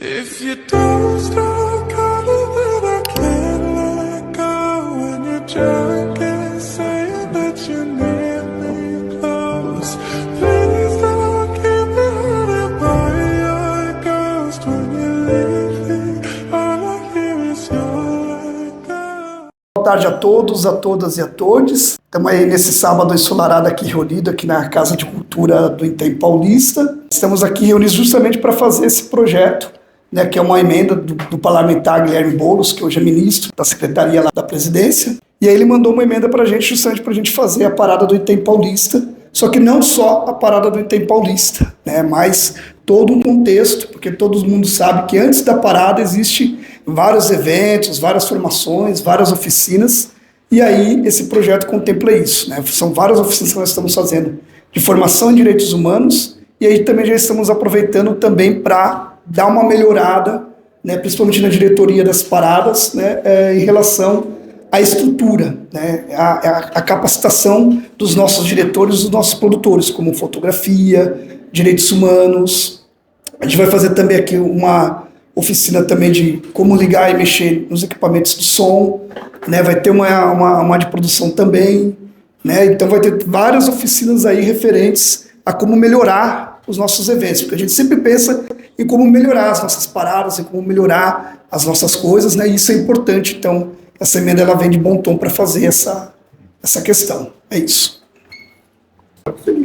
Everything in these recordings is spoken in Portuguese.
If you don't stop calling, then I can't let go. When you're drunk and saying that you need me close, please don't keep me haunted by your ghost. When you leave me, all I hear is your echo. Boa tarde a todos, a todas e a todos. Estamos aí nesse sábado ensolarado aqui reunido aqui na Casa de Cultura do Itaim Paulista. Estamos aqui reunidos justamente para fazer esse projeto, né, que é uma emenda do parlamentar Guilherme Boulos, que hoje é ministro da Secretaria lá da Presidência. E aí ele mandou uma emenda para a gente, justamente para a gente fazer a parada do Itaim Paulista, só que não só a parada do Itaim Paulista, né, mas todo um contexto, porque todo mundo sabe que antes da parada existe vários eventos, várias formações, várias oficinas, e aí esse projeto contempla isso, né? São várias oficinas que nós estamos fazendo de formação em direitos humanos, e aí também já estamos aproveitando também para dar uma melhorada, né, principalmente na diretoria das paradas, né, em relação à estrutura, né, a capacitação dos nossos diretores, dos nossos produtores, como fotografia, direitos humanos. A gente vai fazer também aqui uma oficina também de como ligar e mexer nos equipamentos de som, né, vai ter uma de produção também, né, então vai ter várias oficinas aí referentes a como melhorar os nossos eventos, porque a gente sempre pensa em como melhorar as nossas paradas, em como melhorar as nossas coisas, né, e isso é importante. Então essa emenda ela vem de bom tom para fazer essa questão, é isso.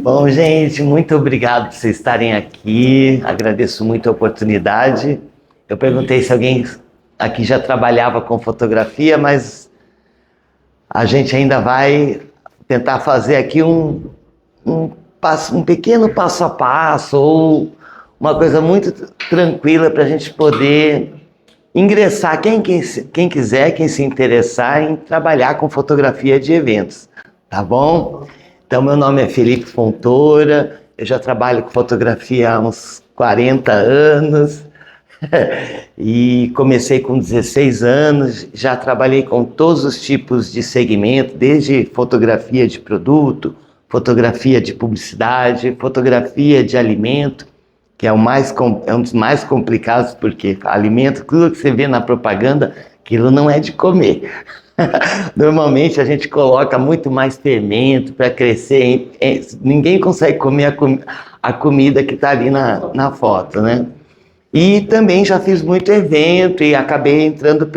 Bom, gente, muito obrigado por vocês estarem aqui, agradeço muito a oportunidade. Eu perguntei se alguém aqui já trabalhava com fotografia, mas a gente ainda vai tentar fazer aqui um pequeno passo a passo, ou uma coisa muito tranquila para a gente poder ingressar, quem quiser, quem se interessar em trabalhar com fotografia de eventos, tá bom? Então, meu nome é Felipe Fontoura, eu já trabalho com fotografia há uns 40 anos, e comecei com 16 anos, já trabalhei com todos os tipos de segmento, desde fotografia de produto, fotografia de publicidade, fotografia de alimento, que é um dos mais complicados, porque alimento, tudo que você vê na propaganda, aquilo não é de comer. Normalmente a gente coloca muito mais fermento para crescer, ninguém consegue comer a comida que está ali na foto, né? E também já fiz muito evento e acabei entrando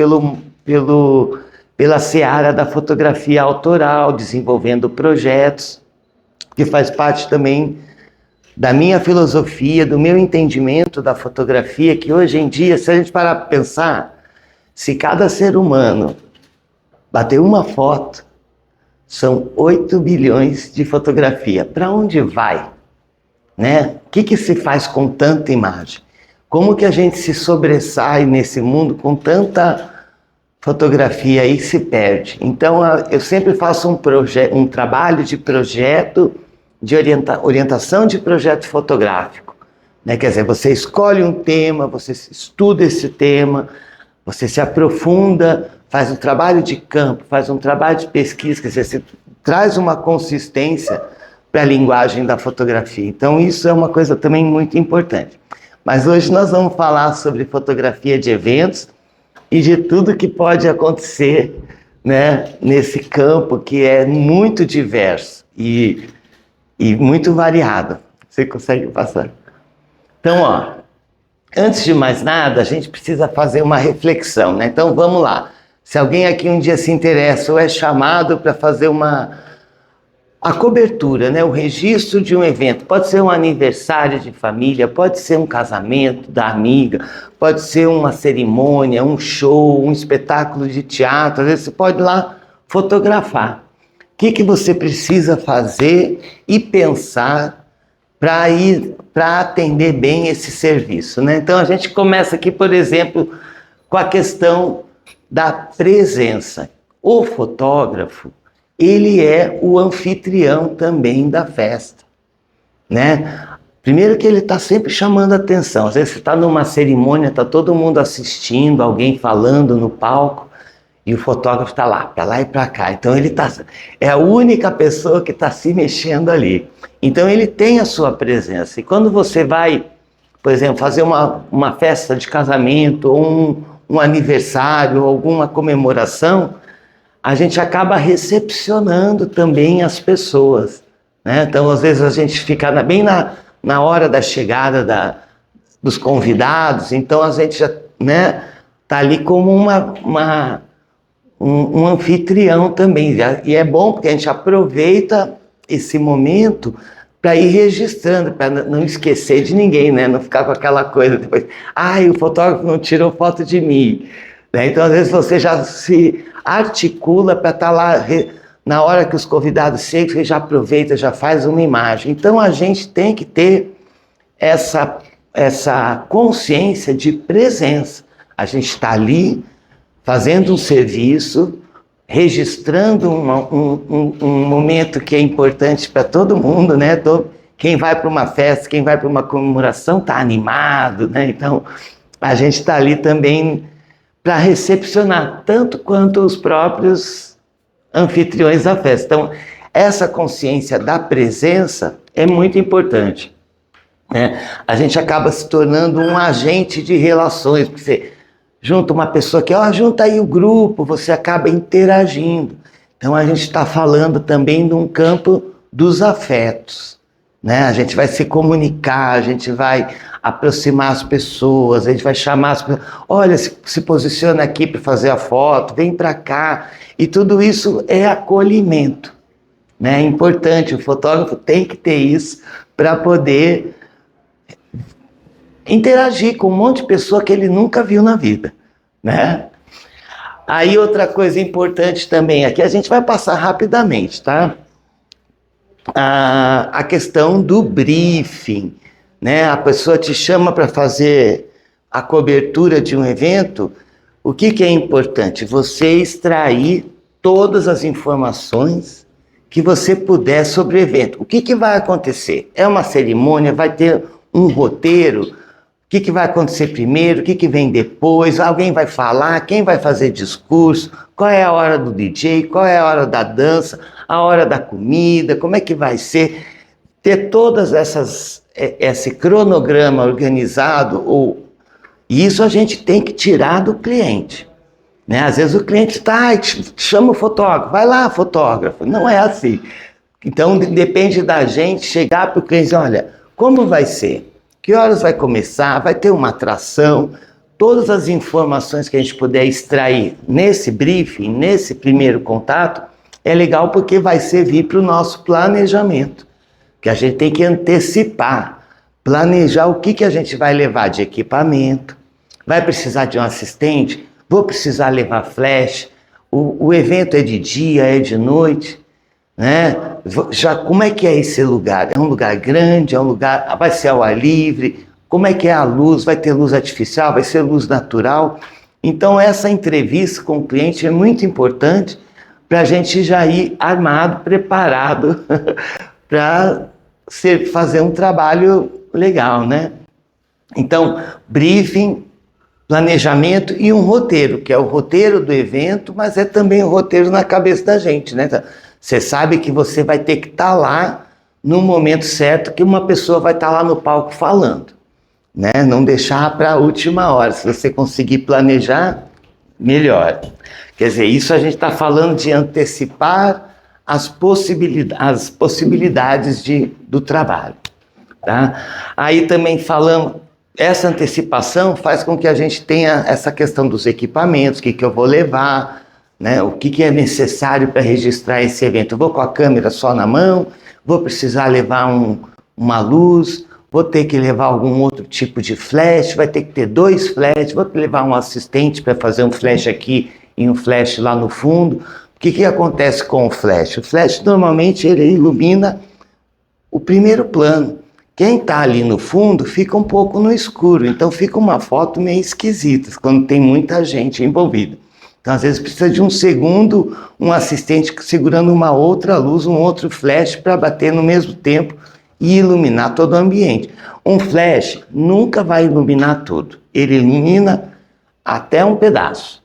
pela seara da fotografia autoral, desenvolvendo projetos, que faz parte também da minha filosofia, do meu entendimento da fotografia, que hoje em dia, se a gente parar para pensar, se cada ser humano bater uma foto, são 8 bilhões de fotografia. Para onde vai? Né? O que se faz com tanta imagem? Como que a gente se sobressai nesse mundo com tanta fotografia e se perde? Então, eu sempre faço um trabalho de projeto, de orientação de projeto fotográfico, né? Quer dizer, você escolhe um tema, você estuda esse tema, você se aprofunda, faz um trabalho de campo, faz um trabalho de pesquisa, quer dizer, você traz uma consistência para a linguagem da fotografia. Então, isso é uma coisa também muito importante. Mas hoje nós vamos falar sobre fotografia de eventos e de tudo que pode acontecer, né, nesse campo que é muito diverso e muito variado. Você consegue passar? Então, ó, antes de mais nada, a gente precisa fazer uma reflexão, né? Então, vamos lá. Se alguém aqui um dia se interessa ou é chamado para fazer a cobertura, né, o registro de um evento, pode ser um aniversário de família, pode ser um casamento da amiga, pode ser uma cerimônia, um show, um espetáculo de teatro, às vezes você pode ir lá fotografar. O que você precisa fazer e pensar para atender bem esse serviço, né? Então a gente começa aqui, por exemplo, com a questão da presença. O fotógrafo, ele é o anfitrião também da festa, né? Primeiro que ele está sempre chamando a atenção. Às vezes você está numa cerimônia, está todo mundo assistindo, alguém falando no palco, e o fotógrafo está lá, para lá e para cá. Então ele é a única pessoa que está se mexendo ali. Então ele tem a sua presença. E quando você vai, por exemplo, fazer uma festa de casamento, ou um aniversário, alguma comemoração, a gente acaba recepcionando também as pessoas, né? Então, às vezes, a gente fica bem na hora da chegada dos convidados, então a gente já, né, tá ali como um anfitrião também. E é bom porque a gente aproveita esse momento para ir registrando, para não esquecer de ninguém, né? Não ficar com aquela coisa depois, o fotógrafo não tirou foto de mim, né? Então, às vezes, você já se articula para estar lá, na hora que os convidados chegam, você já aproveita, já faz uma imagem. Então, a gente tem que ter essa consciência de presença. A gente está ali fazendo um serviço, registrando um momento que é importante para todo mundo, né? Quem vai para uma festa, quem vai para uma comemoração está animado, né? Então, a gente está ali também para recepcionar, tanto quanto os próprios anfitriões da festa. Então, essa consciência da presença é muito importante, né? A gente acaba se tornando um agente de relações, porque você junta uma pessoa que, junta aí o grupo, você acaba interagindo. Então, a gente está falando também de um campo dos afetos, né? A gente vai se comunicar, a gente vai aproximar as pessoas, a gente vai chamar as pessoas, olha, se posiciona aqui para fazer a foto, vem para cá. E tudo isso é acolhimento, né? É importante, o fotógrafo tem que ter isso para poder interagir com um monte de pessoa que ele nunca viu na vida, né? Aí outra coisa importante também, aqui a gente vai passar rapidamente, tá? A questão do briefing, né? A pessoa te chama para fazer a cobertura de um evento. O que é importante? Você extrair todas as informações que você puder sobre o evento. O que vai acontecer? É uma cerimônia, vai ter um roteiro. O que vai acontecer primeiro, o que vem depois, alguém vai falar, quem vai fazer discurso, qual é a hora do DJ, qual é a hora da dança, a hora da comida, como é que vai ser. Ter todas esse cronograma organizado, e isso a gente tem que tirar do cliente, né? Às vezes o cliente chama o fotógrafo, vai lá, fotógrafo. Não é assim. Então depende da gente chegar para o cliente e dizer, olha, como vai ser? Que horas vai começar? Vai ter uma atração? Todas as informações que a gente puder extrair nesse briefing, nesse primeiro contato, é legal porque vai servir para o nosso planejamento. Que a gente tem que antecipar, planejar o que a gente vai levar de equipamento. Vai precisar de um assistente? Vou precisar levar flash? O evento é de dia, é de noite? Né? Já como é que é esse lugar? É um lugar grande? É um lugar, vai ser ao ar livre? Como é que é a luz? Vai ter luz artificial? Vai ser luz natural? Então essa entrevista com o cliente é muito importante para a gente já ir armado, preparado para fazer um trabalho legal, né? Então, briefing, planejamento e um roteiro, que é o roteiro do evento, mas é também o roteiro na cabeça da gente, né? Você sabe que você vai ter que estar lá no momento certo, que uma pessoa vai estar lá no palco falando, né? Não deixar para a última hora. Se você conseguir planejar, melhor. Quer dizer, isso a gente está falando de antecipar as possibilidades do trabalho, tá? Aí também falamos, essa antecipação faz com que a gente tenha essa questão dos equipamentos, o que eu vou levar, né? O que é necessário para registrar esse evento. Eu vou com a câmera só na mão, vou precisar levar uma luz, vou ter que levar algum outro tipo de flash, vai ter que ter 2 flash, vou levar um assistente para fazer um flash aqui e um flash lá no fundo. O que acontece com o flash? O flash normalmente ele ilumina o primeiro plano. Quem está ali no fundo fica um pouco no escuro, então fica uma foto meio esquisita quando tem muita gente envolvida. Então, às vezes, precisa de um segundo, um assistente segurando uma outra luz, um outro flash para bater no mesmo tempo e iluminar todo o ambiente. Um flash nunca vai iluminar tudo, ele ilumina até um pedaço,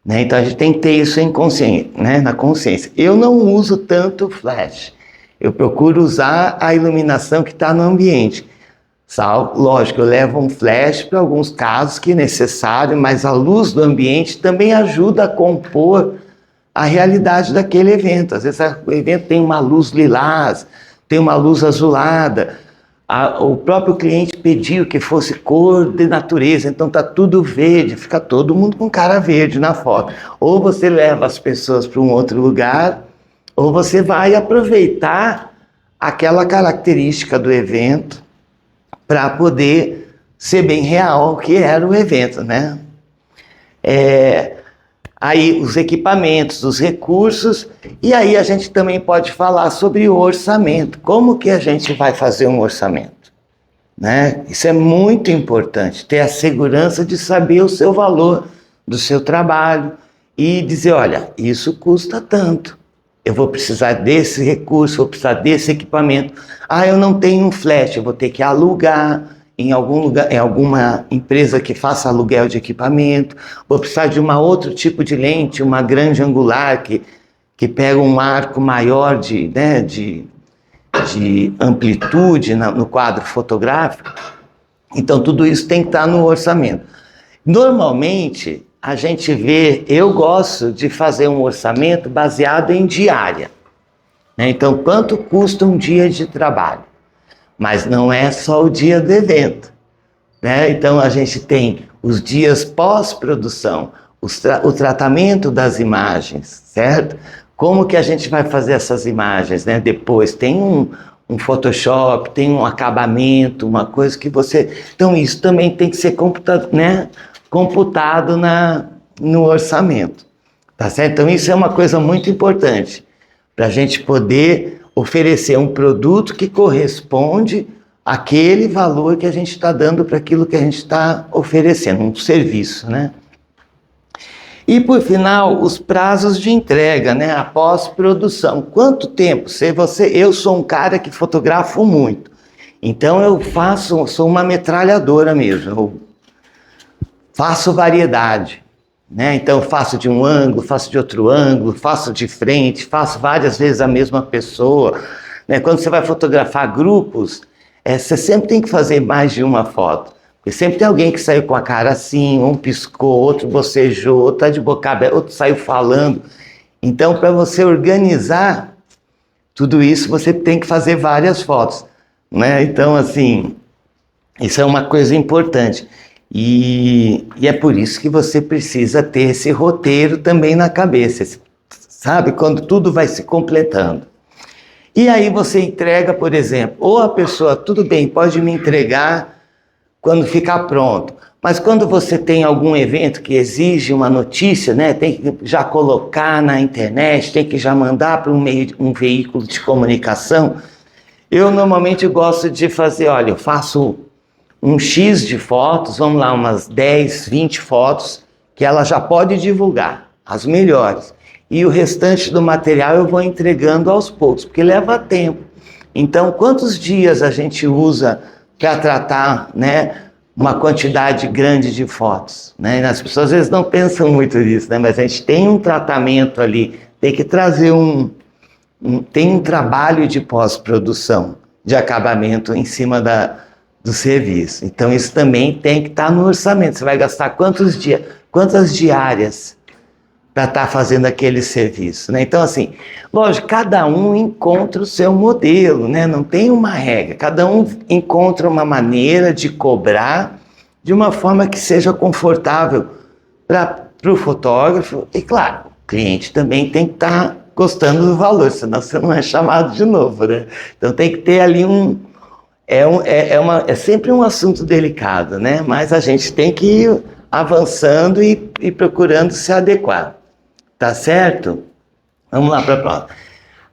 né? Então, a gente tem que ter isso em consciência, né? Na consciência. Eu não uso tanto flash, eu procuro usar a iluminação que está no ambiente. Lógico, eu levo um flash para alguns casos que é necessário, mas a luz do ambiente também ajuda a compor a realidade daquele evento. Às vezes o evento tem uma luz lilás, tem uma luz azulada, o próprio cliente pediu que fosse cor de natureza, então está tudo verde, fica todo mundo com cara verde na foto. Ou você leva as pessoas para um outro lugar, ou você vai aproveitar aquela característica do evento para poder ser bem real o que era o evento, né? Aí os equipamentos, os recursos, e aí a gente também pode falar sobre o orçamento. Como que a gente vai fazer um orçamento? Né? Isso é muito importante, ter a segurança de saber o seu valor do seu trabalho e dizer, olha, isso custa tanto. Eu vou precisar desse recurso, vou precisar desse equipamento. Eu não tenho um flash, eu vou ter que alugar em algum lugar, em alguma empresa que faça aluguel de equipamento. Vou precisar de outro tipo de lente, uma grande angular que pega um arco maior de amplitude no quadro fotográfico. Então tudo isso tem que estar no orçamento. Normalmente, a gente eu gosto de fazer um orçamento baseado em diária, né? Então, quanto custa um dia de trabalho? Mas não é só o dia do evento, né? Então, a gente tem os dias pós-produção, o tratamento das imagens, certo? Como que a gente vai fazer essas imagens, né? Depois tem um Photoshop, tem um acabamento, uma coisa que você... Então, isso também tem que ser computado no orçamento, tá certo? Então isso é uma coisa muito importante para a gente poder oferecer um produto que corresponde àquele valor que a gente está dando para aquilo que a gente está oferecendo, um serviço, né? E por final, os prazos de entrega, né? A pós-produção. Quanto tempo? Eu sou um cara que fotografo muito, então sou uma metralhadora mesmo. Eu faço variedade, né? Então faço de um ângulo, faço de outro ângulo, faço de frente, faço várias vezes a mesma pessoa, né? Quando você vai fotografar grupos, você sempre tem que fazer mais de uma foto, porque sempre tem alguém que saiu com a cara assim, um piscou, outro bocejou, outro está de boca aberta, outro saiu falando. Então, para você organizar tudo isso, você tem que fazer várias fotos, né? Então, assim, isso é uma coisa importante. E é por isso que você precisa ter esse roteiro também na cabeça, sabe? Quando tudo vai se completando. E aí você entrega, por exemplo, ou a pessoa, tudo bem, pode me entregar quando ficar pronto, mas quando você tem algum evento que exige uma notícia, né? Tem que já colocar na internet, tem que já mandar para um veículo de comunicação. Eu normalmente gosto de fazer, olha, eu faço um X de fotos, vamos lá, umas 10, 20 fotos, que ela já pode divulgar, as melhores. E o restante do material eu vou entregando aos poucos, porque leva tempo. Então, quantos dias a gente usa para tratar, né, uma quantidade grande de fotos, né? As pessoas às vezes não pensam muito nisso, né? Mas a gente tem um tratamento ali, tem que trazer tem um trabalho de pós-produção, de acabamento em cima do serviço. Então isso também tem que estar no orçamento. Você vai gastar quantas diárias para estar fazendo aquele serviço, né? Então assim, lógico, cada um encontra o seu modelo, né? Não tem uma regra, cada um encontra uma maneira de cobrar de uma forma que seja confortável para o fotógrafo e, claro, o cliente também tem que estar gostando do valor, senão você não é chamado de novo, né? Então tem que ter ali é sempre um assunto delicado, né? Mas a gente tem que ir avançando e procurando se adequar. Tá certo? Vamos lá para a próxima.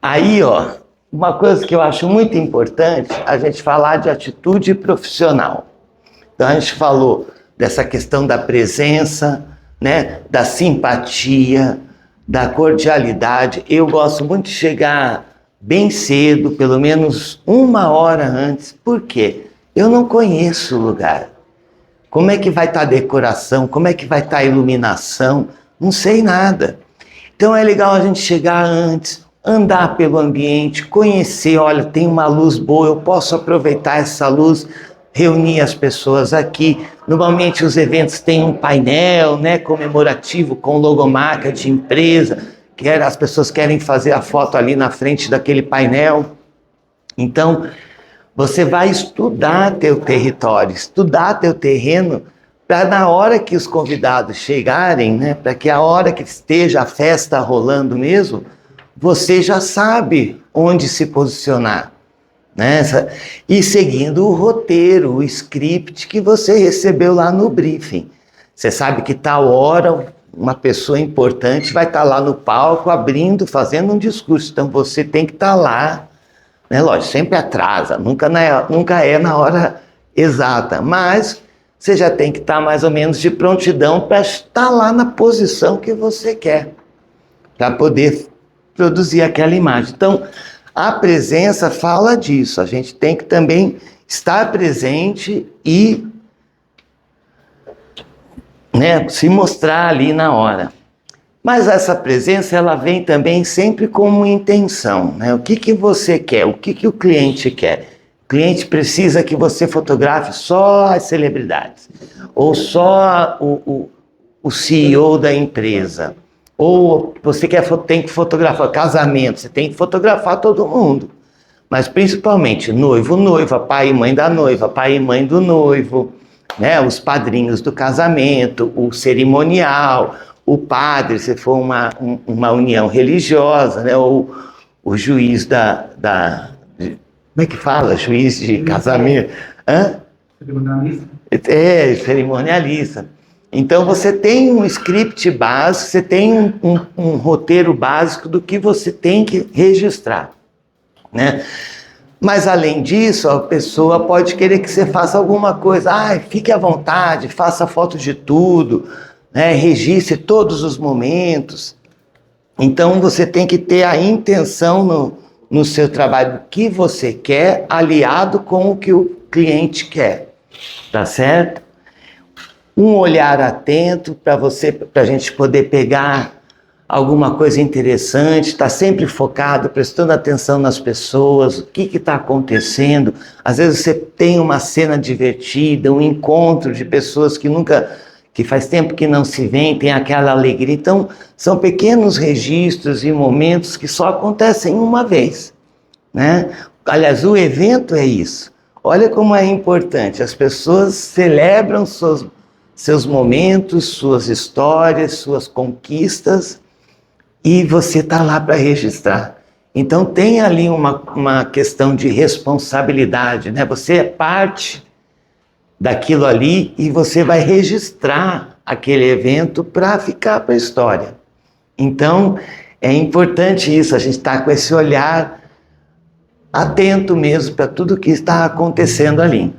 Aí, ó, uma coisa que eu acho muito importante, a gente falar de atitude profissional. Então a gente falou dessa questão da presença, né? Da simpatia, da cordialidade. Eu gosto muito de chegar bem cedo, pelo menos 1 hora antes. Por quê? Eu não conheço o lugar. Como é que vai estar a decoração? Como é que vai estar a iluminação? Não sei nada. Então é legal a gente chegar antes, andar pelo ambiente, conhecer, olha, tem uma luz boa, eu posso aproveitar essa luz reunir as pessoas aqui. Normalmente os eventos têm um painel, né, comemorativo com logomarca de empresa, que as pessoas querem fazer a foto ali na frente daquele painel. Então, você vai estudar teu território, estudar teu terreno, para na hora que os convidados chegarem, né, para que a hora que esteja a festa rolando mesmo, você já sabe onde se posicionar, né? E seguindo o roteiro, o script que você recebeu lá no briefing. Você sabe que tal hora uma pessoa importante vai estar lá no palco abrindo, fazendo um discurso. Então você tem que estar lá, né? Lógico, sempre atrasa, nunca é na hora exata, mas você já tem que estar mais ou menos de prontidão para estar lá na posição que você quer, para poder produzir aquela imagem. Então, a presença fala disso. A gente tem que também estar presente e, né, se mostrar ali na hora. Mas essa presença, ela vem também sempre como intenção, né? O que você quer? O que o cliente quer? O cliente precisa que você fotografe só as celebridades, ou só o CEO da empresa. Ou você tem que fotografar casamento, você tem que fotografar todo mundo. Mas principalmente noivo, noiva, pai e mãe da noiva, pai e mãe do noivo, né? Os padrinhos do casamento, o cerimonial, o padre, se for uma união religiosa, né? Ou o juiz como é que fala? Juiz de casamento. Hã? Cerimonialista. Cerimonialista. Então você tem um script básico, você tem um roteiro básico do que você tem que registrar, né? Mas além disso, a pessoa pode querer que você faça alguma coisa. Fique à vontade, faça foto de tudo, né? Registre todos os momentos. Então você tem que ter a intenção no seu trabalho, o que você quer, aliado com o que o cliente quer, tá certo? Um olhar atento para a gente poder pegar alguma coisa interessante, estar sempre focado, prestando atenção nas pessoas, o que está acontecendo. Às vezes você tem uma cena divertida, um encontro de pessoas que faz tempo que não se veem, tem aquela alegria. Então, são pequenos registros e momentos que só acontecem uma vez, né? Aliás, o evento é isso. Olha como é importante, as pessoas celebram seus momentos, suas histórias, suas conquistas, e você está lá para registrar. Então tem ali uma questão de responsabilidade, né? Você é parte daquilo ali e você vai registrar aquele evento para ficar para a história. Então é importante isso, a gente está com esse olhar atento mesmo para tudo que está acontecendo ali.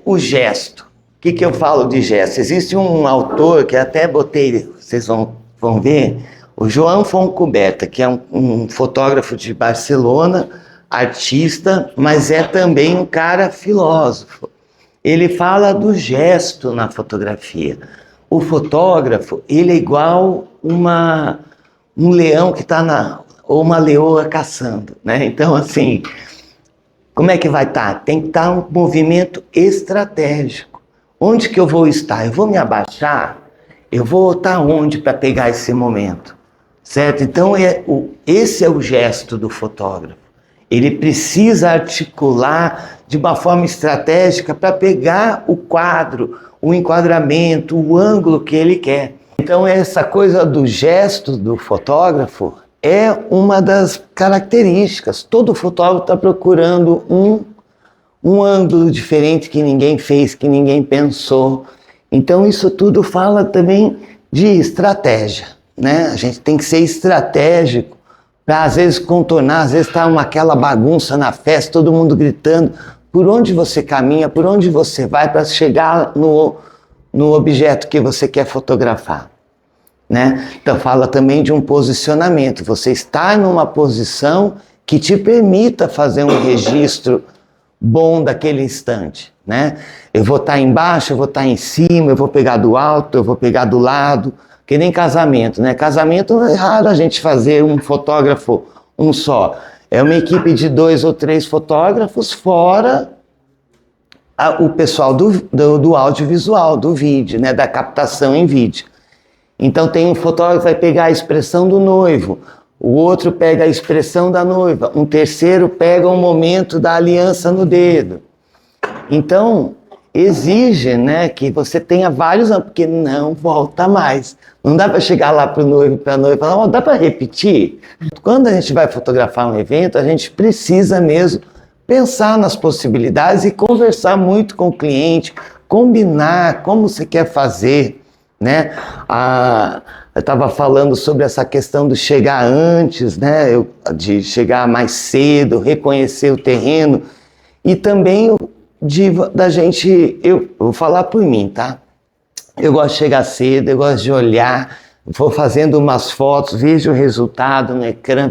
O gesto. O que eu falo de gesto? Existe um autor que até botei, vocês vão ver, o João Fontcuberta, que é um fotógrafo de Barcelona, artista, mas é também um cara filósofo. Ele fala do gesto na fotografia. O fotógrafo, ele é igual um leão que está ou uma leoa caçando, né? Então, assim, como é que vai estar? Tem que estar um movimento estratégico. Onde que eu vou estar? Eu vou me abaixar? Eu vou estar onde para pegar esse momento? Certo? Então, esse é o gesto do fotógrafo. Ele precisa articular de uma forma estratégica para pegar o quadro, o enquadramento, o ângulo que ele quer. Então, essa coisa do gesto do fotógrafo é uma das características. Todo fotógrafo está procurando um ângulo diferente que ninguém fez, que ninguém pensou. Então isso tudo fala também de estratégia, né? A gente tem que ser estratégico para às vezes contornar, às vezes está aquela bagunça na festa, todo mundo gritando. Por onde você caminha, por onde você vai para chegar no objeto que você quer fotografar, né? Então fala também de um posicionamento. Você está numa posição que te permita fazer um registro bom daquele instante, né? Eu vou estar embaixo, eu vou estar em cima, eu vou pegar do alto, eu vou pegar do lado, que nem casamento, né? Casamento é raro a gente fazer um fotógrafo um só. É uma equipe de 2 ou 3 fotógrafos fora o pessoal do audiovisual, do vídeo, né, da captação em vídeo. Então tem um fotógrafo que vai pegar a expressão do noivo, o outro pega a expressão da noiva, um terceiro pega o momento da aliança no dedo. Então exige, né, que você tenha vários anos, porque não volta mais. Não dá para chegar lá para o noivo e para a noiva e falar, oh, dá para repetir? Quando a gente vai fotografar um evento, a gente precisa mesmo pensar nas possibilidades e conversar muito com o cliente, combinar como você quer fazer, né? Eu estava falando sobre essa questão do chegar antes, né? De chegar mais cedo, reconhecer o terreno e também da gente, eu vou falar por mim, tá? Eu gosto de chegar cedo, eu gosto de olhar, vou fazendo umas fotos, vejo o resultado no ecrã,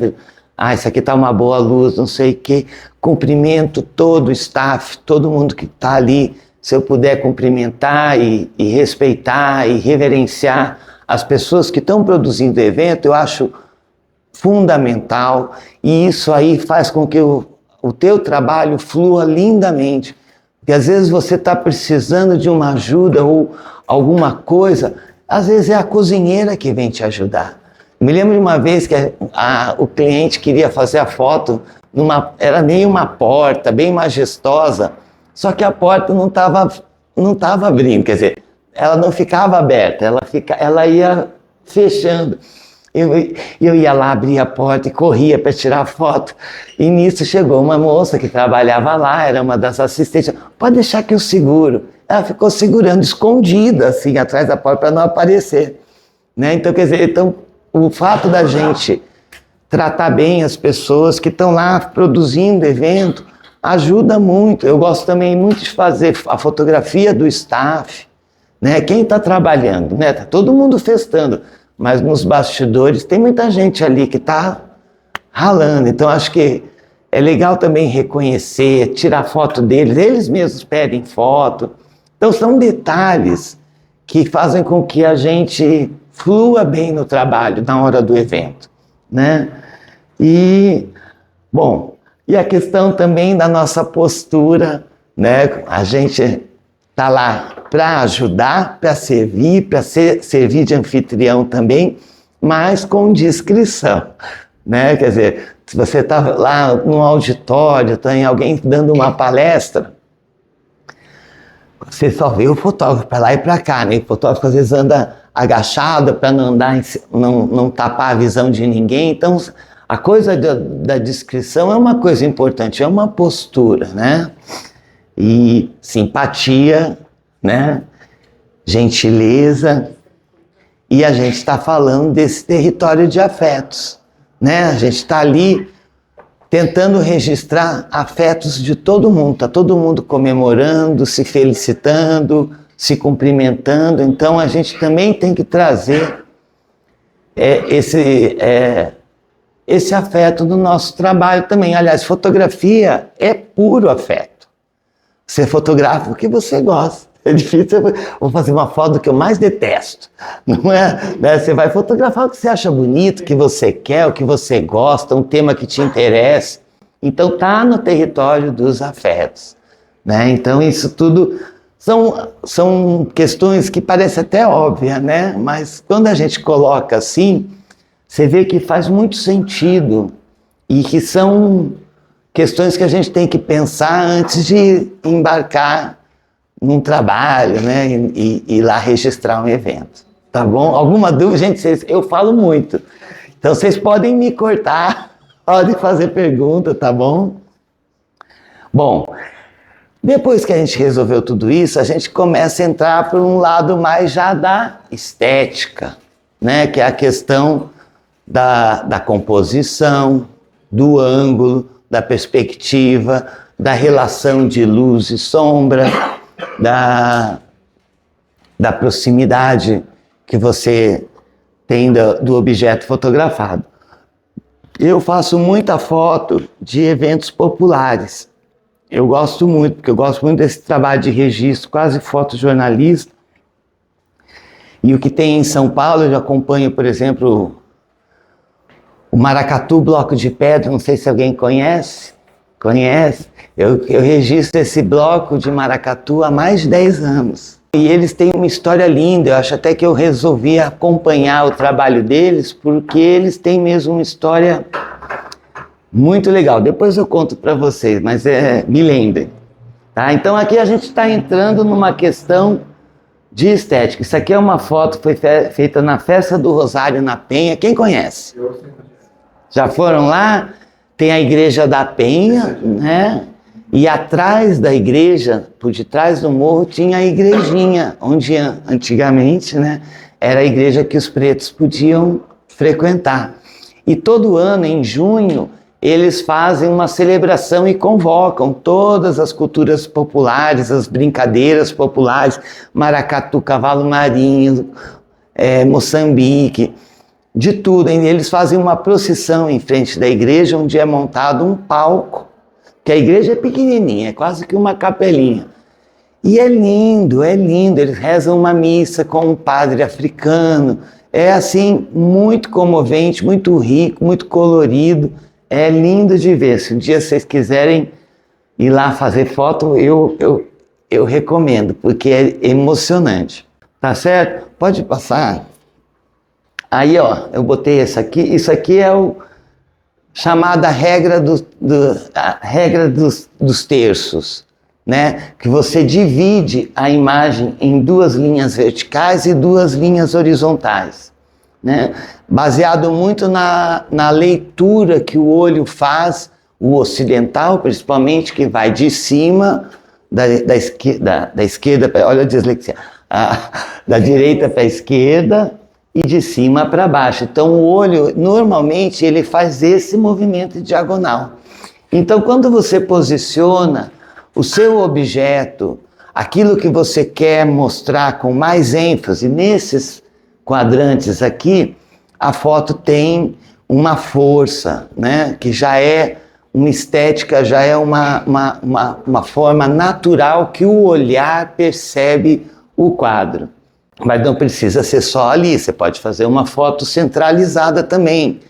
isso aqui tá uma boa luz, não sei o quê. Cumprimento todo o staff, todo mundo que está ali, se eu puder cumprimentar e respeitar e reverenciar as pessoas que estão produzindo o evento, eu acho fundamental, e isso aí faz com que o teu trabalho flua lindamente. Porque às vezes você está precisando de uma ajuda ou alguma coisa, às vezes é a cozinheira que vem te ajudar. Me lembro de uma vez que o cliente queria fazer a foto, era meio uma porta, bem majestosa, só que a porta não estava abrindo, quer dizer, ela não ficava aberta, ela ia fechando. Eu ia lá, abria a porta e corria para tirar a foto. E nisso chegou uma moça que trabalhava lá, era uma das assistentes. Pode deixar que eu seguro. Ela ficou segurando, escondida, assim, atrás da porta para não aparecer. Né? Então, quer dizer, o fato da gente tratar bem as pessoas que estão lá produzindo evento ajuda muito. Eu gosto também muito de fazer a fotografia do staff. Né? Quem está trabalhando, né? Tá todo mundo festando. Mas nos bastidores tem muita gente ali que está ralando. Então acho que é legal também reconhecer, tirar foto deles. Eles mesmos pedem foto. Então são detalhes que fazem com que a gente flua bem no trabalho na hora do evento, né? E, bom, e a questão também da nossa postura, né? A gente está lá para ajudar, para servir de anfitrião também, mas com discrição, né? Quer dizer, se você está lá num auditório, tem alguém dando uma palestra, você só vê o fotógrafo para lá e para cá, né? O fotógrafo às vezes anda agachado para não tapar a visão de ninguém. Então, a coisa da discrição é uma coisa importante, é uma postura, né? E simpatia, né? Gentileza, e a gente está falando desse território de afetos, né? A gente está ali tentando registrar afetos de todo mundo, está todo mundo comemorando, se felicitando, se cumprimentando, então a gente também tem que trazer esse afeto no nosso trabalho também. Aliás, fotografia é puro afeto. Você fotografa o que você gosta. É difícil, vou fazer uma foto do que eu mais detesto. Não é? Né? Você vai fotografar o que você acha bonito, o que você quer, o que você gosta, um tema que te interessa. Então tá no território dos afetos. Né? Então isso tudo são questões que parecem até óbvias, né? Mas quando a gente coloca assim, você vê que faz muito sentido e que são questões que a gente tem que pensar antes de embarcar num trabalho, né, e ir lá registrar um evento, tá bom? Alguma dúvida, gente? Eu falo muito, então vocês podem me cortar, podem fazer pergunta, tá bom? Bom, depois que a gente resolveu tudo isso, a gente começa a entrar por um lado mais já da estética, né, que é a questão da composição, do ângulo, da perspectiva, da relação de luz e sombra, da proximidade que você tem do objeto fotografado. Eu faço muita foto de eventos populares. Eu gosto muito, porque eu gosto muito desse trabalho de registro, quase fotojornalista. E o que tem em São Paulo, eu já acompanho, por exemplo, o Maracatu Bloco de Pedra, não sei se alguém conhece. Conhece? Eu registro esse bloco de maracatu há mais de 10 anos. E eles têm uma história linda, eu acho até que eu resolvi acompanhar o trabalho deles, porque eles têm mesmo uma história muito legal. Depois eu conto para vocês, mas me lembrem. Tá? Então aqui a gente está entrando numa questão de estética. Isso aqui é uma foto que foi feita na Festa do Rosário, na Penha. Quem conhece? Já foram lá? Tem a Igreja da Penha, né? E atrás da igreja, por detrás do morro, tinha a igrejinha, onde antigamente, né, era a igreja que os pretos podiam frequentar. E todo ano, em junho, eles fazem uma celebração e convocam todas as culturas populares, as brincadeiras populares, maracatu, cavalo marinho, Moçambique, de tudo. E eles fazem uma procissão em frente da igreja, onde é montado um palco, que a igreja é pequenininha, é quase que uma capelinha. E é lindo, eles rezam uma missa com um padre africano, é assim, muito comovente, muito rico, muito colorido, é lindo de ver. Se um dia vocês quiserem ir lá fazer foto, eu recomendo, porque é emocionante, tá certo? Pode passar. Aí, ó, eu botei essa aqui, isso aqui é o chamada regra dos terços, né? Que você divide a imagem em 2 linhas verticais e 2 linhas horizontais, né? Baseado muito na leitura que o olho faz, o ocidental principalmente, que vai de cima, da esquerda, olha a dislexia, da direita para a esquerda, e de cima para baixo. Então o olho, normalmente, ele faz esse movimento diagonal. Então quando você posiciona o seu objeto, aquilo que você quer mostrar com mais ênfase, nesses quadrantes aqui, a foto tem uma força, né? Que já é uma estética, já é uma forma natural que o olhar percebe o quadro. Mas não precisa ser só ali, você pode fazer uma foto centralizada também,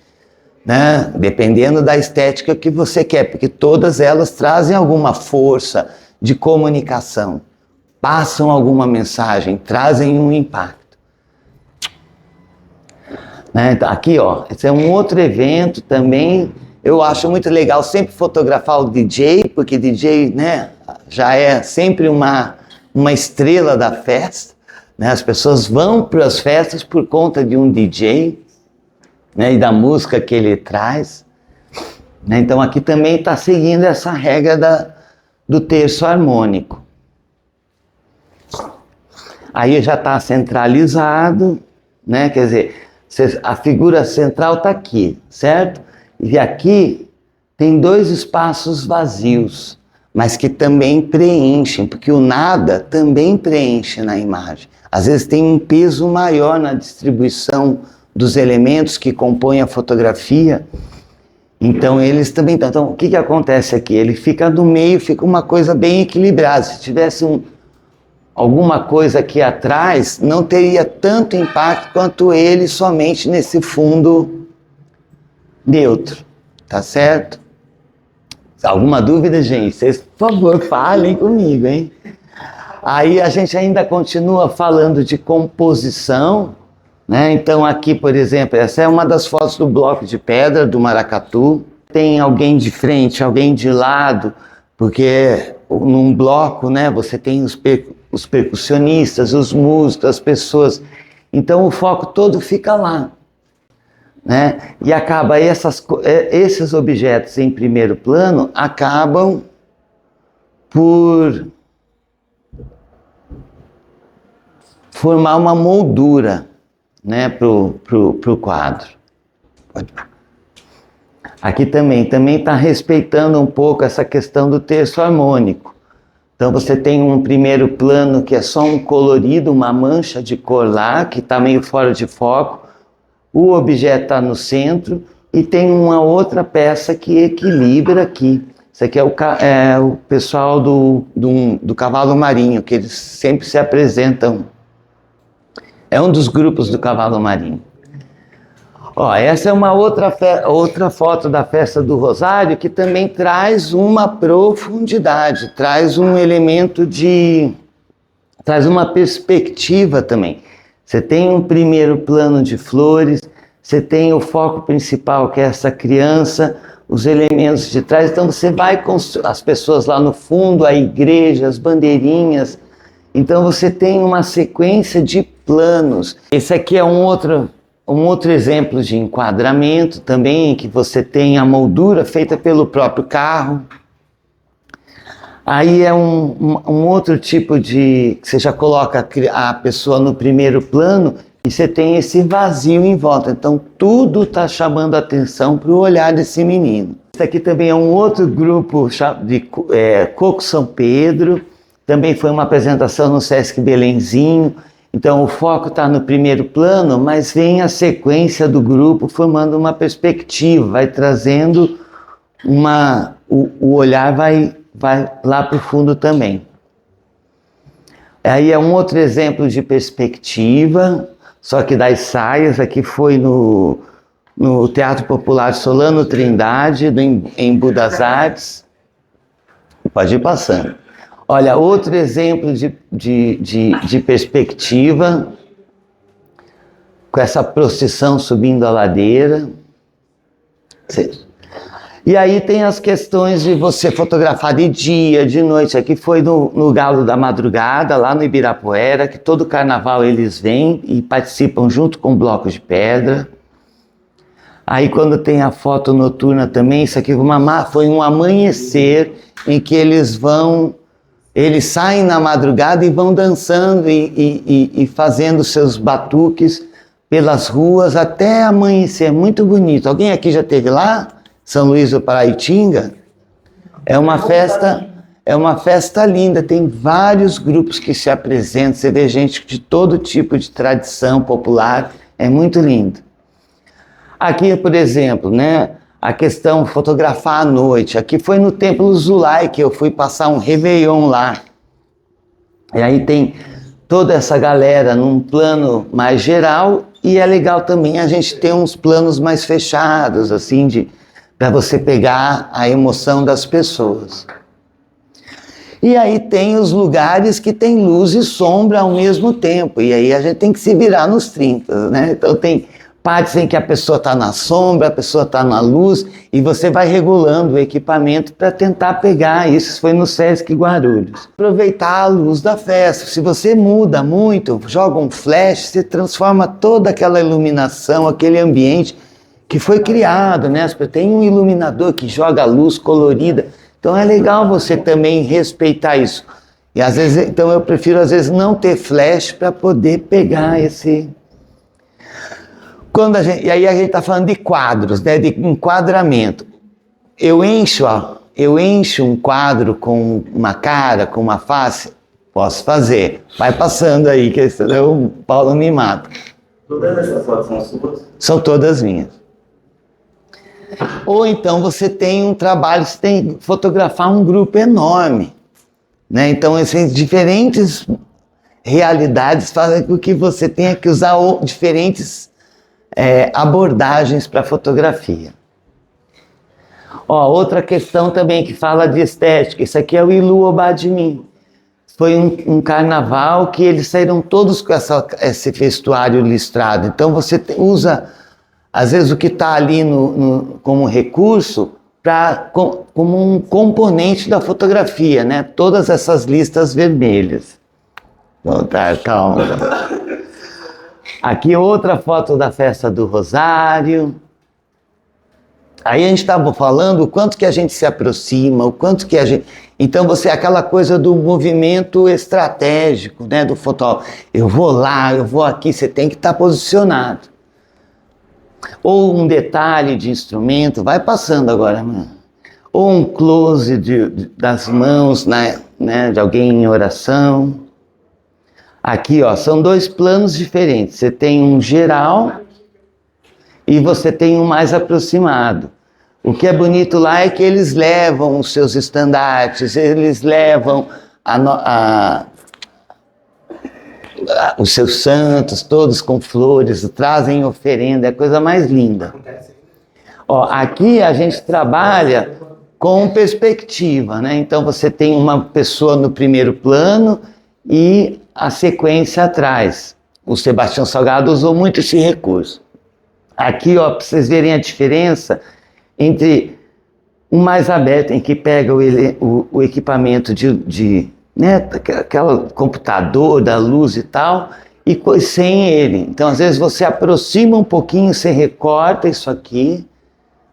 né? Dependendo da estética que você quer, porque todas elas trazem alguma força de comunicação, passam alguma mensagem, trazem um impacto. Né? Então, aqui, ó, esse é um outro evento também. Eu acho muito legal sempre fotografar o DJ, porque DJ, né, já é sempre uma estrela da festa. Né? As pessoas vão para as festas por conta de um DJ, né, e da música que ele traz. Né? Então aqui também está seguindo essa regra do terço harmônico. Aí já está centralizado, né? Quer dizer, a figura central está aqui, certo? E aqui tem 2 espaços vazios, mas que também preenchem, porque o nada também preenche na imagem. Às vezes tem um peso maior na distribuição dos elementos que compõem a fotografia, então eles também estão. Então o que acontece aqui? Ele fica no meio, fica uma coisa bem equilibrada. Se tivesse alguma coisa aqui atrás, não teria tanto impacto quanto ele somente nesse fundo neutro, tá certo? Alguma dúvida, gente? Vocês, por favor, falem comigo, hein? Aí a gente ainda continua falando de composição, né? Então aqui, por exemplo, essa é uma das fotos do bloco de pedra do maracatu. Tem alguém de frente, alguém de lado, porque num bloco, né, você tem os percussionistas, os músicos, as pessoas. Então o foco todo fica lá. Né? E acaba esses objetos em primeiro plano acabam por formar uma moldura, né, pro quadro. Aqui também está respeitando um pouco essa questão do terço harmônico. Então você tem um primeiro plano que é só um colorido, uma mancha de cor lá, que está meio fora de foco. O objeto está no centro e tem uma outra peça que equilibra aqui. Isso aqui é o pessoal do cavalo marinho, que eles sempre se apresentam. É um dos grupos do cavalo marinho. Ó, essa é uma outra foto da Festa do Rosário que também traz uma profundidade, traz um elemento traz uma perspectiva também. Você tem um primeiro plano de flores, você tem o foco principal que é essa criança, os elementos de trás, então você vai com as pessoas lá no fundo, a igreja, as bandeirinhas, então você tem uma sequência de planos. Esse aqui é um outro exemplo de enquadramento também, que você tem a moldura feita pelo próprio carro. Aí é um outro tipo que você já coloca a pessoa no primeiro plano e você tem esse vazio em volta. Então tudo está chamando a atenção para o olhar desse menino. Esse aqui também é um outro grupo de Coco São Pedro. Também foi uma apresentação no Sesc Belenzinho. Então o foco está no primeiro plano, mas vem a sequência do grupo formando uma perspectiva, vai trazendo o olhar vai lá para o fundo também. Aí é um outro exemplo de perspectiva, só que das saias. Aqui foi no Teatro Popular Solano Trindade, em Embu das Artes. Pode ir passando. Olha, outro exemplo de perspectiva, com essa procissão subindo a ladeira. E aí tem as questões de você fotografar de dia, de noite. Aqui foi no Galo da Madrugada, lá no Ibirapuera, que todo carnaval eles vêm e participam junto com blocos de pedra. Aí quando tem a foto noturna também, isso aqui foi um amanhecer em que eles saem na madrugada e vão dançando e fazendo seus batuques pelas ruas até amanhecer. Muito bonito. Alguém aqui já esteve lá? São Luís do Paraitinga? É uma festa linda. Tem vários grupos que se apresentam. Você vê gente de todo tipo de tradição popular. É muito lindo. Aqui, por exemplo, né? A questão de fotografar à noite. Aqui foi no Templo Zulai que eu fui passar um Réveillon lá. E aí tem toda essa galera num plano mais geral, e é legal também a gente ter uns planos mais fechados, assim, para você pegar a emoção das pessoas. E aí tem os lugares que tem luz e sombra ao mesmo tempo, e aí a gente tem que se virar nos 30, né? Então tem partes em que a pessoa está na sombra, a pessoa está na luz, e você vai regulando o equipamento para tentar pegar. Isso foi no Sesc Guarulhos. Aproveitar a luz da festa. Se você muda muito, joga um flash, você transforma toda aquela iluminação, aquele ambiente que foi criado, né? Tem um iluminador que joga luz colorida. Então é legal você também respeitar isso. E às vezes, então eu prefiro às vezes não ter flash para poder pegar esse... E aí a gente está falando de quadros, né, de enquadramento. Eu encho um quadro com uma cara, com uma face? Posso fazer. Vai passando aí, que senão o Paulo me mata. Todas essas fotos são suas? São todas minhas. Ou então você tem um trabalho, você tem que fotografar um grupo enorme, né? Então, assim, diferentes realidades fazem com que você tenha que usar diferentes abordagens para fotografia. Ó, outra questão também que fala de estética, isso aqui é o Ilu Obadmin. Foi um carnaval que eles saíram todos com esse vestuário listrado. Então você usa, às vezes, o que está ali como recurso como um componente da fotografia, né? Todas essas listas vermelhas. Então, tá, calma. Aqui outra foto da Festa do Rosário. Aí a gente estava falando o quanto que a gente se aproxima, o quanto que a gente... Então aquela coisa do movimento estratégico, né, do fotógrafo. Eu vou lá, eu vou aqui, você tem que estar posicionado. Ou um detalhe de instrumento, vai passando agora, mano. Ou um close das mãos, né, de alguém em oração. Aqui, ó, são dois planos diferentes. Você tem um geral e você tem um mais aproximado. O que é bonito lá é que eles levam os seus estandartes, eles levam os seus santos, todos com flores, trazem oferenda, é a coisa mais linda. Ó, aqui a gente trabalha com perspectiva, né? Então você tem uma pessoa no primeiro plano e a sequência atrás. O Sebastião Salgado usou muito esse recurso. Aqui, ó, para vocês verem a diferença entre o mais aberto, em que pega o equipamento né, aquele computador, da luz e tal, e sem ele. Então, às vezes, você aproxima um pouquinho, você recorta isso aqui,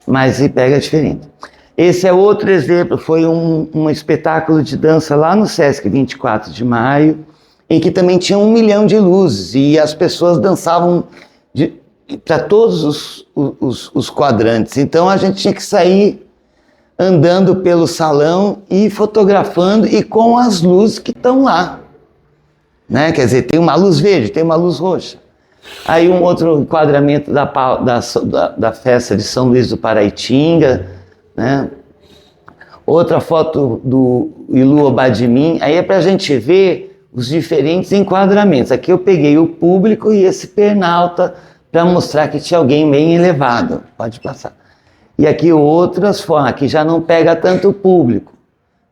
mas pega diferente. Esse é outro exemplo, foi um espetáculo de dança lá no Sesc 24 de Maio, em que também tinha 1 milhão de luzes, e as pessoas dançavam para todos os quadrantes. Então, a gente tinha que sair andando pelo salão e fotografando e com as luzes que estão lá, né? Quer dizer, tem uma luz verde, tem uma luz roxa. Aí um outro enquadramento da festa de São Luís do Paraitinga, né? Outra foto do Ilu Obadimim. Aí é para a gente ver os diferentes enquadramentos. Aqui eu peguei o público e esse pernalta para mostrar que tinha alguém bem elevado. Pode passar. E aqui outras formas, aqui já não pega tanto o público,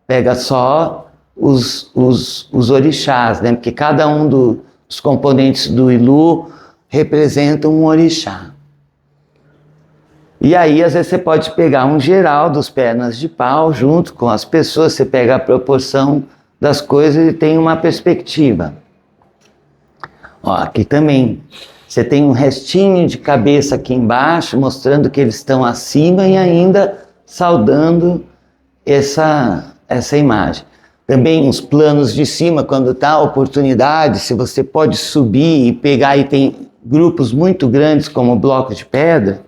pega só os orixás, né? Porque cada um dos componentes do Ilu representa um orixá. E aí, às vezes, você pode pegar um geral dos pernas de pau junto com as pessoas, você pega a proporção das coisas e tem uma perspectiva. Ó, aqui também. Você tem um restinho de cabeça aqui embaixo, mostrando que eles estão acima e ainda saudando essa imagem. Também os planos de cima, quando está a oportunidade, se você pode subir e pegar, e tem grupos muito grandes como o bloco de pedra,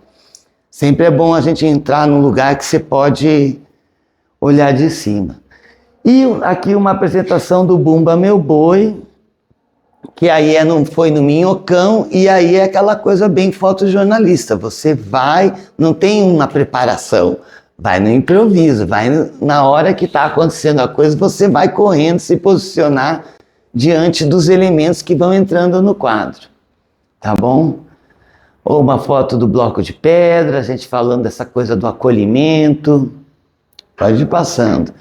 sempre é bom a gente entrar num lugar que você pode olhar de cima. E aqui uma apresentação do Bumba Meu Boi, que aí foi no Minhocão, e aí é aquela coisa bem fotojornalista. Você vai, não tem uma preparação, vai no improviso, vai na hora que está acontecendo a coisa, você vai correndo, se posicionar diante dos elementos que vão entrando no quadro, tá bom? Ou uma foto do bloco de pedra, a gente falando dessa coisa do acolhimento, pode ir passando.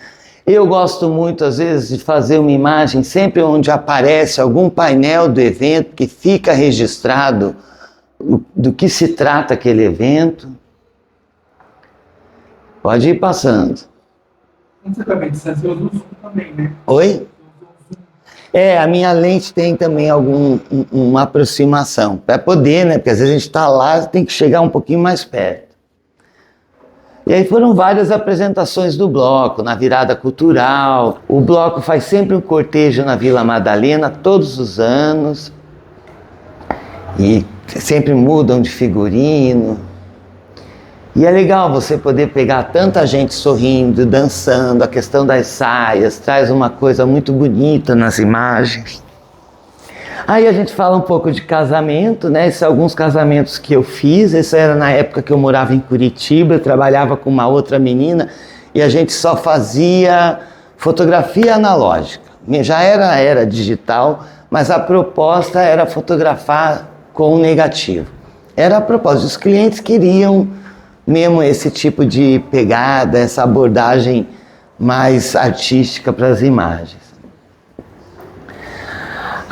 Eu gosto muito, às vezes, de fazer uma imagem sempre onde aparece algum painel do evento que fica registrado do que se trata aquele evento. Pode ir passando. Você também usa o zoom também, né? Oi? A minha lente tem também uma aproximação. Para poder, né? Porque às vezes a gente está lá, tem que chegar um pouquinho mais perto. E aí foram várias apresentações do bloco, na virada cultural. O bloco faz sempre um cortejo na Vila Madalena, todos os anos. E sempre mudam de figurino. E é legal você poder pegar tanta gente sorrindo, dançando, a questão das saias, traz uma coisa muito bonita nas imagens. Aí a gente fala um pouco de casamento, né? Esses são alguns casamentos que eu fiz. Isso era na época que eu morava em Curitiba, eu trabalhava com uma outra menina e a gente só fazia fotografia analógica. Já era digital, mas a proposta era fotografar com negativo. Era a proposta. Os clientes queriam mesmo esse tipo de pegada, essa abordagem mais artística para as imagens.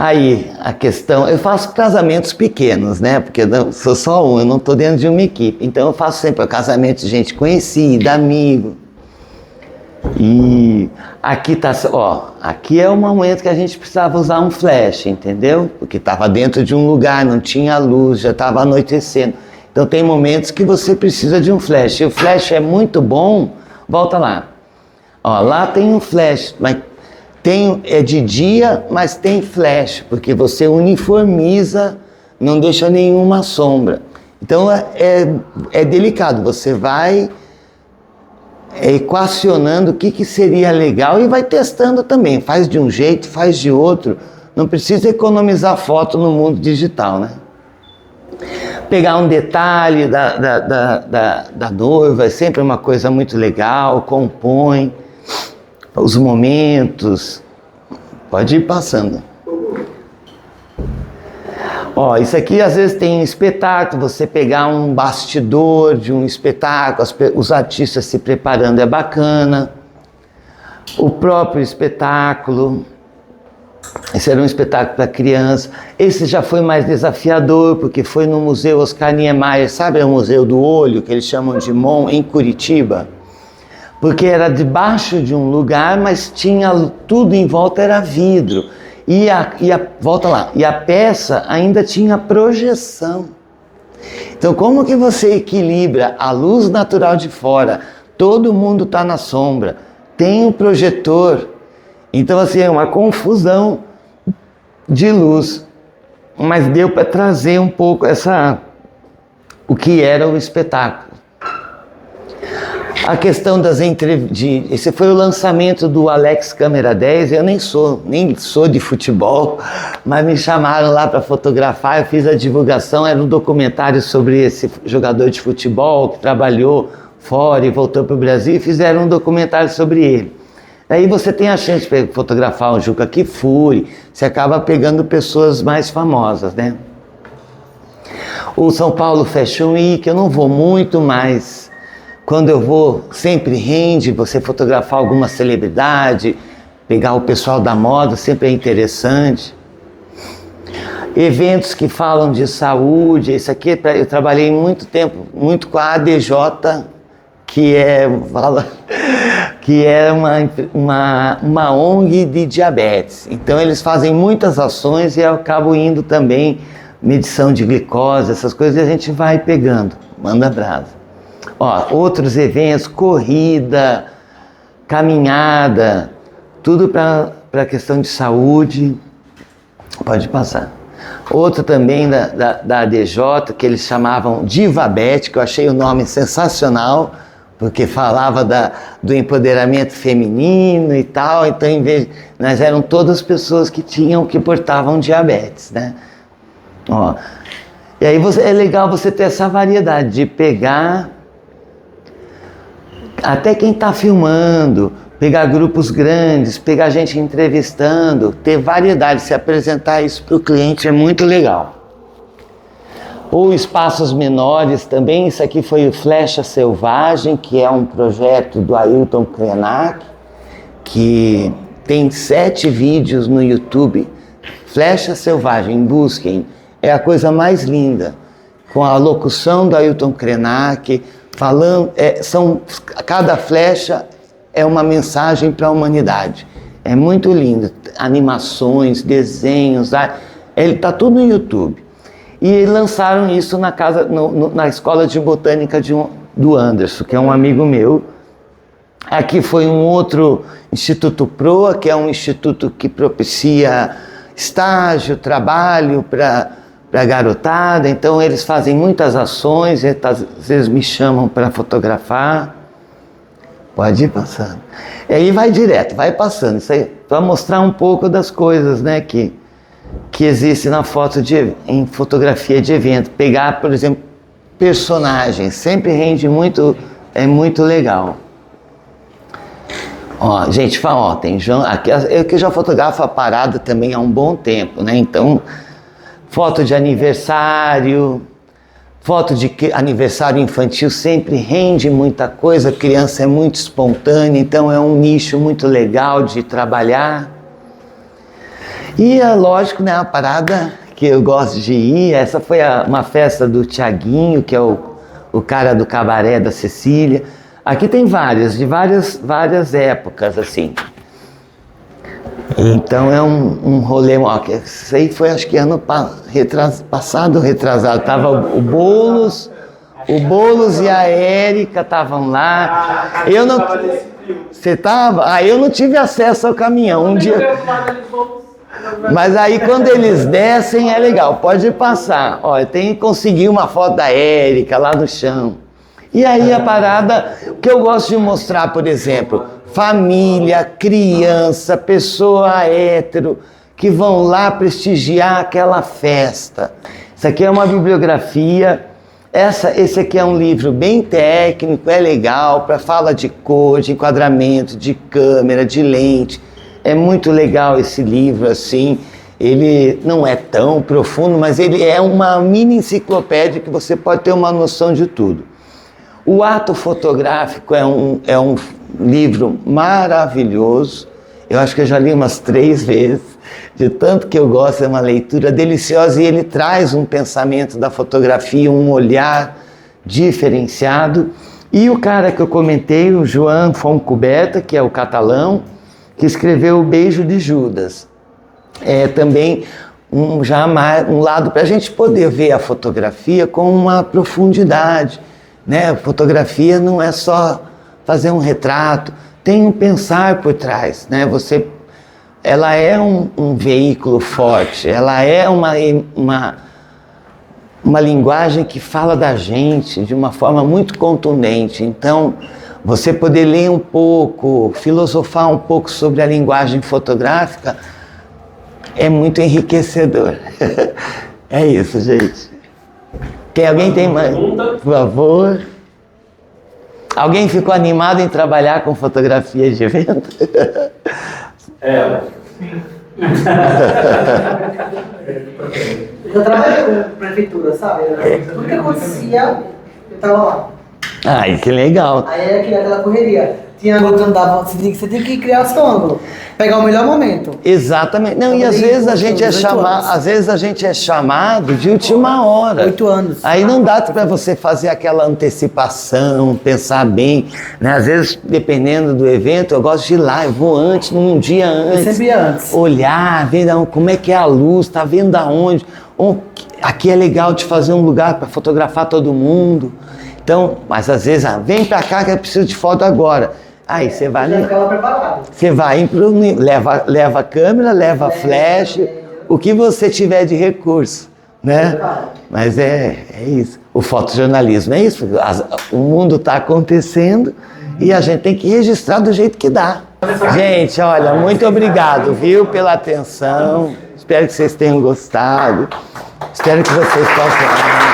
Aí, a questão, eu faço casamentos pequenos, né? Porque eu sou só um, eu não estou dentro de uma equipe. Então eu faço sempre casamento de gente conhecida, amigo. E aqui tá, ó, aqui é o momento que a gente precisava usar um flash, entendeu? Porque estava dentro de um lugar, não tinha luz, já estava anoitecendo. Então tem momentos que você precisa de um flash. E o flash é muito bom, volta lá. Ó, lá tem um flash, mas é de dia, mas tem flash, porque você uniformiza, não deixa nenhuma sombra. Então é delicado, você vai equacionando o que seria legal e vai testando também. Faz de um jeito, faz de outro. Não precisa economizar foto no mundo digital, né? Pegar um detalhe da noiva é sempre uma coisa muito legal, compõe os momentos. Pode ir passando. Ó, isso aqui às vezes tem espetáculo, você pegar um bastidor de um espetáculo, os artistas se preparando é bacana. O próprio espetáculo, esse era um espetáculo para criança. Esse já foi mais desafiador, porque foi no Museu Oscar Niemeyer, sabe o Museu do Olho, que eles chamam de MON, em Curitiba? Porque era debaixo de um lugar, mas tinha tudo em volta, era vidro. Volta lá, e a peça ainda tinha projeção. Então, como que você equilibra a luz natural de fora? Todo mundo está na sombra, tem um projetor. Então, assim, é uma confusão de luz. Mas deu para trazer um pouco o que era o espetáculo. A questão das entrevistas, esse foi o lançamento do Alex Câmera 10, eu nem sou de futebol, mas me chamaram lá para fotografar, eu fiz a divulgação, era um documentário sobre esse jogador de futebol que trabalhou fora e voltou para o Brasil e fizeram um documentário sobre ele. Aí você tem a chance de fotografar o Juca Kfouri, você acaba pegando pessoas mais famosas, né? O São Paulo Fashion Week, eu não vou muito, mas quando eu vou, sempre rende você fotografar alguma celebridade, pegar o pessoal da moda, sempre é interessante. Eventos que falam de saúde, isso aqui eu trabalhei muito tempo, muito com a ADJ, que é uma ONG de diabetes. Então eles fazem muitas ações e eu acabo indo também, medição de glicose, essas coisas, e a gente vai pegando, manda brasa. Ó, outros eventos, corrida, caminhada, tudo para questão de saúde, pode passar. Outro também da ADJ, que eles chamavam Divabete, que eu achei o nome sensacional, porque falava do empoderamento feminino e tal, então nós eram todas pessoas que portavam diabetes, né? Ó, e aí é legal você ter essa variedade de pegar até quem está filmando, pegar grupos grandes, pegar gente entrevistando, ter variedade, se apresentar isso para o cliente é muito legal. Ou espaços menores também, isso aqui foi o Flecha Selvagem, que é um projeto do Ailton Krenak, que tem 7 vídeos no YouTube. Flecha Selvagem, busquem, é a coisa mais linda, com a locução do Ailton Krenak, falando, cada flecha é uma mensagem para a humanidade. É muito lindo, animações, desenhos, ele está tudo no YouTube. E lançaram isso na Escola de Botânica do Anderson, que é um amigo meu. Aqui foi um outro Instituto PROA, que é um instituto que propicia estágio, trabalho para garotada. Então eles fazem muitas ações, às vezes me chamam para fotografar. Pode ir passando. E aí vai direto, vai passando. Isso aí para mostrar um pouco das coisas, né, que existe na em fotografia de evento. Pegar, por exemplo, personagens, sempre rende muito, é muito legal. Ó, gente, tem João, aqui eu que já fotografo a parada também há um bom tempo, né? Então, foto de aniversário, foto de aniversário infantil sempre rende muita coisa, a criança é muito espontânea, então é um nicho muito legal de trabalhar. E é lógico, né, a parada que eu gosto de ir, essa foi uma festa do Tiaguinho, que é o cara do cabaré da Cecília. Aqui tem várias, de várias épocas, assim. Então é um rolê, ó, isso aí foi acho que ano passado, retrasado, tava o Boulos e a Érica estavam lá. Eu não... Você tava? Eu não tive acesso ao caminhão, um dia... Mas aí quando eles descem é legal, pode passar. Ó, eu tenho que conseguir uma foto da Érica lá no chão. E aí a parada, o que eu gosto de mostrar, por exemplo, família, criança, pessoa hétero, que vão lá prestigiar aquela festa. Isso aqui é uma bibliografia, esse aqui é um livro bem técnico, é legal, para fala de cor, de enquadramento, de câmera, de lente. É muito legal esse livro, assim. Ele não é tão profundo, mas ele é uma mini enciclopédia que você pode ter uma noção de tudo. O Ato Fotográfico é um livro maravilhoso. Eu acho que eu já li umas 3 vezes, de tanto que eu gosto, é uma leitura deliciosa e ele traz um pensamento da fotografia, um olhar diferenciado. E o cara que eu comentei, o Joan Fontcuberta, que é o catalão, que escreveu O Beijo de Judas. É também um lado para a gente poder ver a fotografia com uma profundidade, né? A fotografia não é só fazer um retrato, tem um pensar por trás, né? Ela é um veículo forte, ela é uma linguagem que fala da gente de uma forma muito contundente. Então, você poder ler um pouco, filosofar um pouco sobre a linguagem fotográfica é muito enriquecedor. É isso, gente. Alguém tem mais? Por favor. Alguém ficou animado em trabalhar com fotografia de evento? Eu trabalhei com prefeitura, sabe? Tudo que acontecia, eu tava lá. Ai, que legal. Aí era aquela correria. Tinha ângulo que não dava, você tem que criar o seu ângulo, pegar o melhor momento. Exatamente. Não, e às vezes a gente é chamado de última hora. 8 anos. Aí não dá para você fazer aquela antecipação, pensar bem, né? Às vezes, dependendo do evento, eu gosto de ir lá, eu vou antes, num dia antes. Eu sempre ia antes. Olhar, ver como é que é a luz, tá vendo aonde. Aqui é legal de fazer um lugar para fotografar todo mundo. Então, mas às vezes, vem para cá que eu preciso de foto agora. Aí você vai ali, você vai, leva a câmera, leva flash, o que você tiver de recurso, né? Mas é isso. O fotojornalismo é isso. O mundo está acontecendo e a gente tem que registrar do jeito que dá. Gente, olha, muito obrigado, viu, pela atenção. Espero que vocês tenham gostado. Espero que vocês possam...